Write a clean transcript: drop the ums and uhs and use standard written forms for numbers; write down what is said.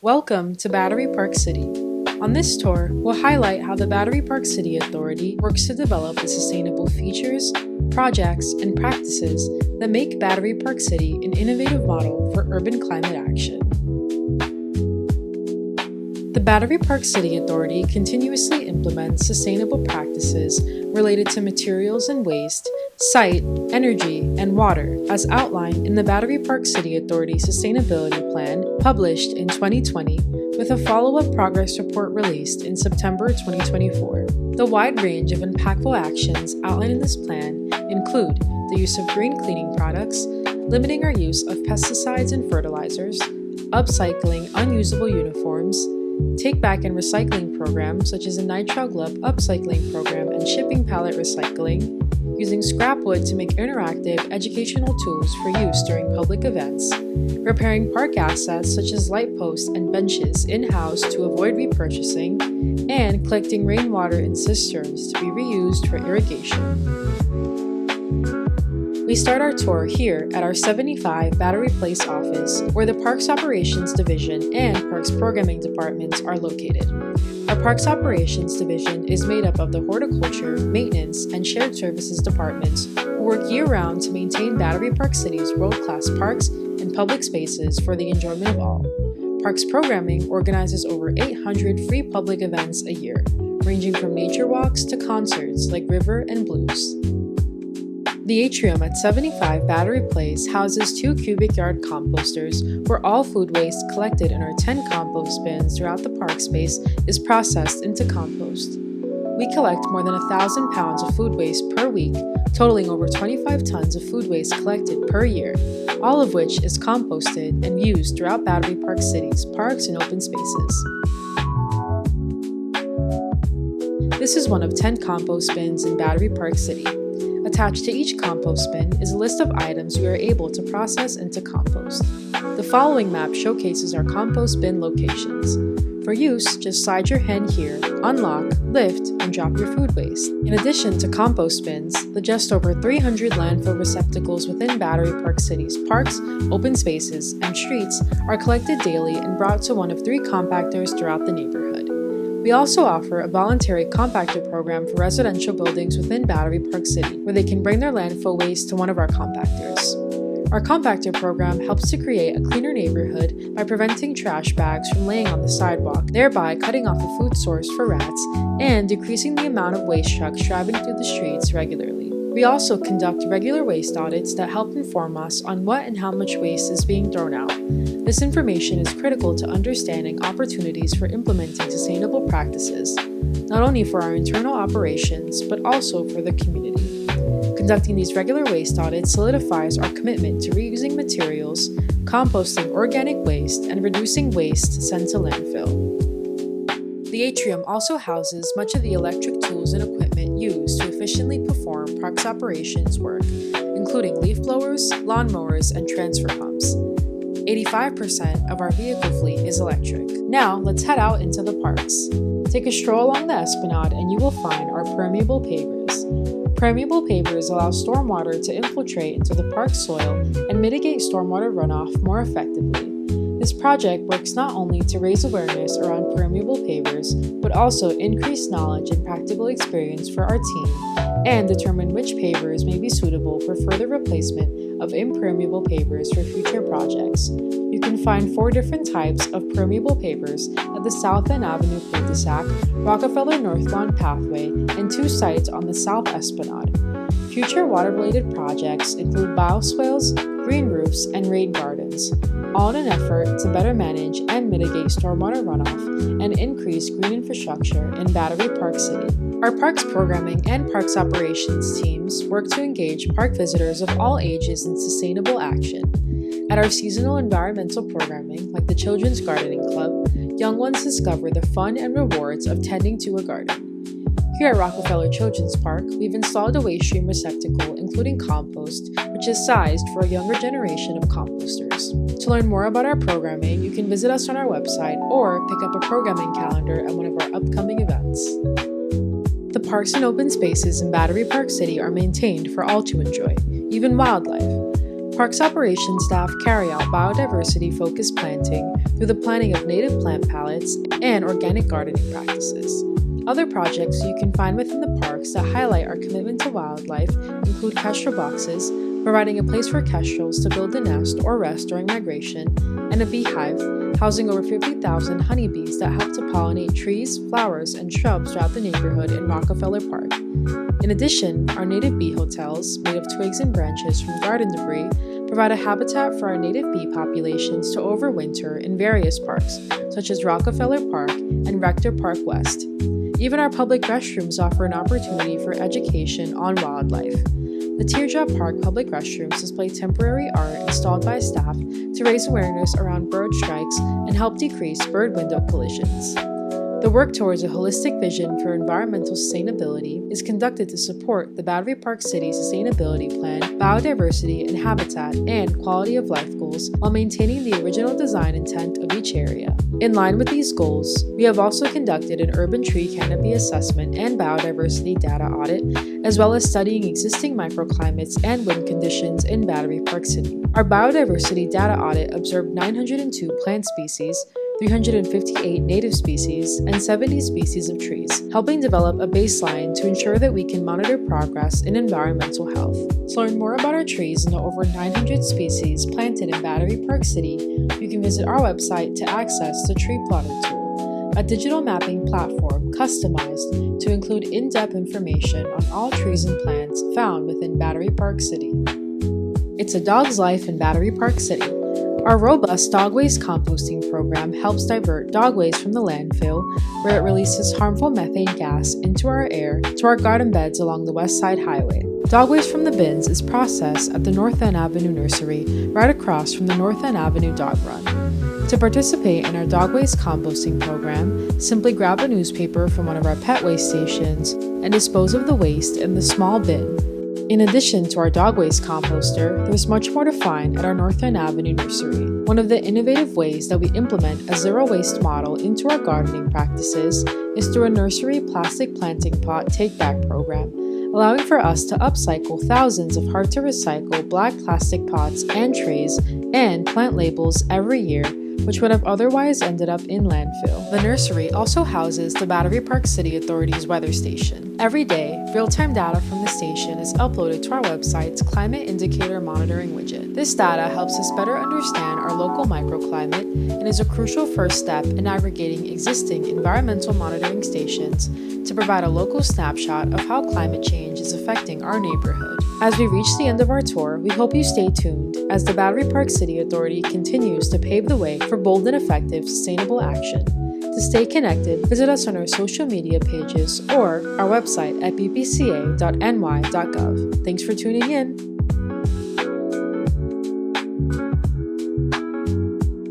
Welcome to Battery Park City. On this tour, we'll highlight how the Battery Park City Authority works to develop the sustainable features, projects, and practices that make Battery Park City an innovative model for urban climate action. The Battery Park City Authority continuously implements sustainable practices related to materials and waste, site, energy, and water, as outlined in the Battery Park City Authority Sustainability Plan published in 2020, with a follow-up progress report released in September 2024. The wide range of impactful actions outlined in this plan include the use of green cleaning products, limiting our use of pesticides and fertilizers, upcycling unusable uniforms, take-back and recycling programs such as a nitrile glove upcycling program and shipping pallet recycling, using scrap wood to make interactive educational tools for use during public events, repairing park assets such as light posts and benches in-house to avoid repurchasing, and collecting rainwater in cisterns to be reused for irrigation. We start our tour here at our 75 Battery Place office, where the Parks Operations Division and Parks Programming Departments are located. Our Parks Operations Division is made up of the Horticulture, Maintenance, and Shared Services departments who work year-round to maintain Battery Park City's world-class parks and public spaces for the enjoyment of all. Parks Programming organizes over 800 free public events a year, ranging from nature walks to concerts like River and Blues. The atrium at 75 Battery Place houses 2 cubic yard composters where all food waste collected in our 10 compost bins throughout the park space is processed into compost. We collect more than 1,000 pounds of food waste per week, totaling over 25 tons of food waste collected per year, all of which is composted and used throughout Battery Park City's parks and open spaces. This is one of 10 compost bins in Battery Park City. Attached to each compost bin is a list of items we are able to process into compost. The following map showcases our compost bin locations. For use, just slide your hand here, unlock, lift, and drop your food waste. In addition to compost bins, the just over 300 landfill receptacles within Battery Park City's parks, open spaces, and streets are collected daily and brought to one of 3 compactors throughout the neighborhood. We also offer a voluntary compactor program for residential buildings within Battery Park City, where they can bring their landfill waste to one of our compactors. Our compactor program helps to create a cleaner neighborhood by preventing trash bags from laying on the sidewalk, thereby cutting off a food source for rats and decreasing the amount of waste trucks driving through the streets regularly. We also conduct regular waste audits that help inform us on what and how much waste is being thrown out. This information is critical to understanding opportunities for implementing sustainable practices, not only for our internal operations, but also for the community. Conducting these regular waste audits solidifies our commitment to reusing materials, composting organic waste, and reducing waste sent to landfill. The atrium also houses much of the electric tools and equipment used to efficiently perform parks operations work, including leaf blowers, lawnmowers, and transfer pumps. 85% of our vehicle fleet is electric. Now, let's head out into the parks. Take a stroll along the Esplanade and you will find our permeable pavers. Permeable pavers allow stormwater to infiltrate into the park soil and mitigate stormwater runoff more effectively. This project works not only to raise awareness around permeable pavers, but also increase knowledge and practical experience for our team and determine which pavers may be suitable for further replacement of impermeable pavers for future projects. You can find 4 different types of permeable pavers at the South End Avenue cul-de-sac, Rockefeller North Lawn Pathway, and 2 sites on the South Esplanade. Future water-related projects include bioswales, green roofs, and rain gardens, all in an effort to better manage and mitigate stormwater runoff and increase green infrastructure in Battery Park City. Our Parks Programming and Parks Operations teams work to engage park visitors of all ages in sustainable action. At our seasonal environmental programming, like the Children's Gardening Club, young ones discover the fun and rewards of tending to a garden. Here at Rockefeller Children's Park, we've installed a waste stream receptacle including compost, which is sized for a younger generation of composters. To learn more about our programming, you can visit us on our website or pick up a programming calendar at one of our upcoming events. The parks and open spaces in Battery Park City are maintained for all to enjoy, even wildlife. park's operations staff carry out biodiversity-focused planting through the planting of native plant palettes and organic gardening practices. Other projects you can find within the parks that highlight our commitment to wildlife include kestrel boxes, providing a place for kestrels to build a nest or rest during migration, and a beehive, housing over 50,000 honeybees that help to pollinate trees, flowers, and shrubs throughout the neighborhood in Rockefeller Park. In addition, our native bee hotels, made of twigs and branches from garden debris, provide a habitat for our native bee populations to overwinter in various parks, such as Rockefeller Park and Rector Park West. Even our public restrooms offer an opportunity for education on wildlife. The Teardrop Park public restrooms display temporary art installed by staff to raise awareness around bird strikes and help decrease bird window collisions. The work towards a holistic vision for environmental sustainability is conducted to support the Battery Park City Sustainability Plan, biodiversity and habitat, and quality of life goals while maintaining the original design intent of each area. In line with these goals, we have also conducted an urban tree canopy assessment and biodiversity data audit, as well as studying existing microclimates and wind conditions in Battery Park City. Our biodiversity data audit observed 902 plant species, 358 native species, and 70 species of trees, helping develop a baseline to ensure that we can monitor progress in environmental health. To learn more about our trees and the over 900 species planted in Battery Park City, you can visit our website to access the Tree Plotter tool, a digital mapping platform customized to include in-depth information on all trees and plants found within Battery Park City. It's a dog's life in Battery Park City. Our robust dog waste composting program helps divert dog waste from the landfill, where it releases harmful methane gas into our air, to our garden beds along the West Side Highway. Dog waste from the bins is processed at the North End Avenue Nursery, right across from the North End Avenue Dog Run. To participate in our dog waste composting program, simply grab a newspaper from one of our pet waste stations and dispose of the waste in the small bin. In addition to our dog waste composter, there's much more to find at our North End Avenue Nursery. One of the innovative ways that we implement a zero waste model into our gardening practices is through a nursery plastic planting pot take-back program, allowing for us to upcycle thousands of hard-to-recycle black plastic pots and trays and plant labels every year, which would have otherwise ended up in landfill. The nursery also houses the Battery Park City Authority's weather station. Every day, real-time data from the station is uploaded to our website's climate indicator monitoring widget. This data helps us better understand our local microclimate and is a crucial first step in aggregating existing environmental monitoring stations to provide a local snapshot of how climate change is affecting our neighborhood. As we reach the end of our tour, we hope you stay tuned as the Battery Park City Authority continues to pave the way for bold and effective sustainable action. To stay connected, visit us on our social media pages or our website at bpca.ny.gov. Thanks for tuning in.